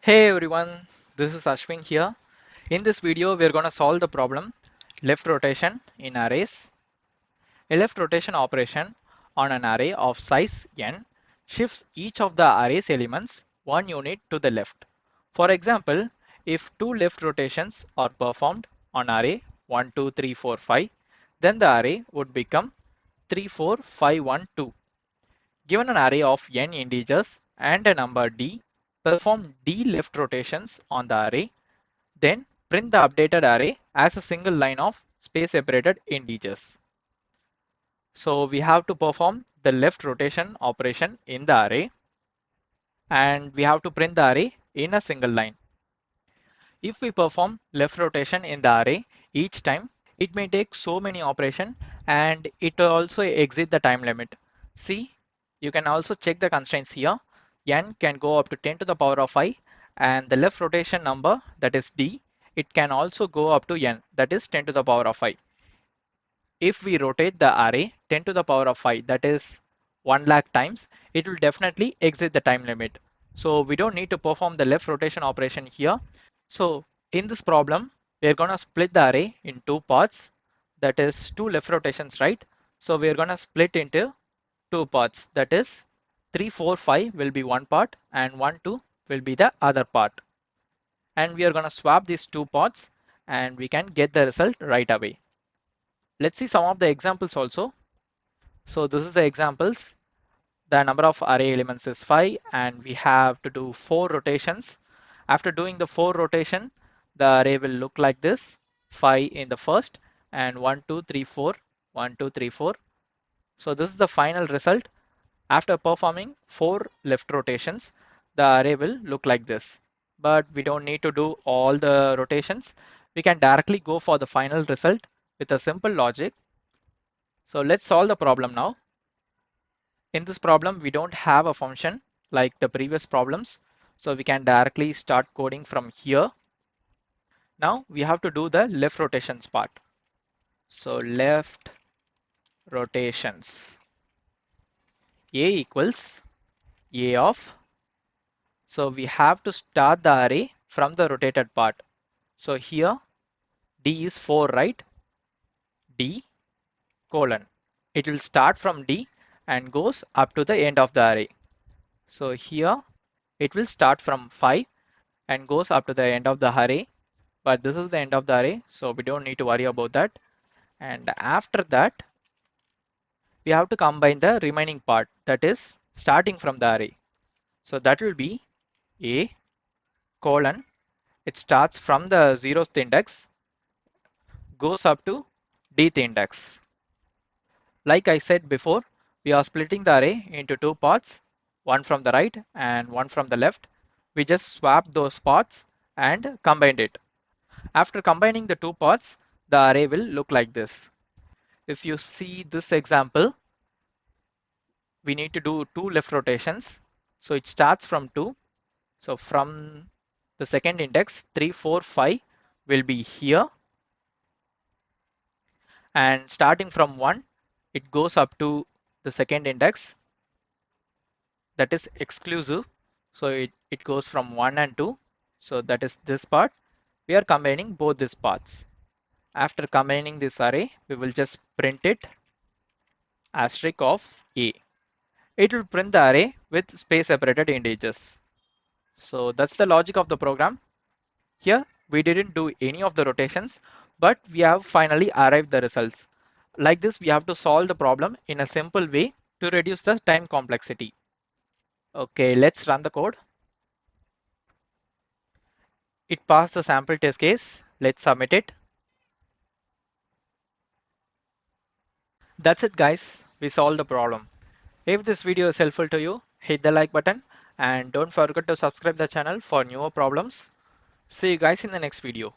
Hey everyone, this is Ashwin here. In this video, we're going to solve the problem left rotation in arrays. A left rotation operation on an array of size n shifts each of the array's elements one unit to the left. For example, if two left rotations are performed on array 1, 2, 3, 4, 5, then the array would become 3, 4, 5, 1, 2. Given an array of n integers and a number d, perform d left rotations on the array, then print the updated array as a single line of space separated integers. So we have to perform the left rotation operation in the array and we have to print the array in a single line. If we perform left rotation in the array each time, it may take so many operations and it will also exceed the time limit. See, you can also check the constraints here. N can go up to 10 to the power of I and the left rotation number, that is D, it can also go up to N, that is 10 to the power of I. If we rotate the array 10 to the power of 5, that is 1 lakh times, it will definitely exceed the time limit. So we don't need to perform the left rotation operation here. So in this problem, we're going to split the array in two parts. That is two left rotations, right? So we're going to split into two parts. That is 3, 4, 5 will be one part and 1, 2 will be the other part. And we are going to swap these two parts and we can get the result right away. Let's see some of the examples also. So this is the examples. The number of array elements is 5 and we have to do 4 rotations. After doing the 4 rotation, the array will look like this: 5 in the first and 1, 2, 3, 4, 1, 2, 3, 4. So this is the final result. After performing 4 left rotations, the array will look like this. But we don't need to do all the rotations. We can directly go for the final result with a simple logic. So let's solve the problem now. In this problem, we don't have a function like the previous problems. So we can directly start coding from here. Now we have to do the left rotations part. So left rotations. A equals A of. So we have to start the array from the rotated part. So here D is 4, right? D colon. It will start from D and goes up to the end of the array. So here it will start from 5 and goes up to the end of the array. But this is the end of the array, so we don't need to worry about that. And after that, we have to combine the remaining part, that is starting from the array. So that will be A colon. It starts from the 0th index, goes up to dth index. Like I said before, we are splitting the array into two parts, one from the right and one from the left. We just swapped those parts and combined it. After combining the two parts, the array will look like this. If you see this example, we need to do two left rotations. So it starts from 2. So from the second index, 3, 4, 5 will be here. And starting from 1, it goes up to the second index. That is exclusive. So it goes from 1 and 2. So that is this part. We are combining both these parts. After combining this array, we will just print it asterisk of A. It will print the array with space separated integers. So that's the logic of the program. Here we didn't do any of the rotations, but we have finally arrived the results. Like this, we have to solve the problem in a simple way to reduce the time complexity. Okay, let's run the code. It passed the sample test case. Let's submit it. That's it guys, we solved the problem. If this video is helpful to you, hit the like button and don't forget to subscribe the channel for newer problems. See you guys in the next video.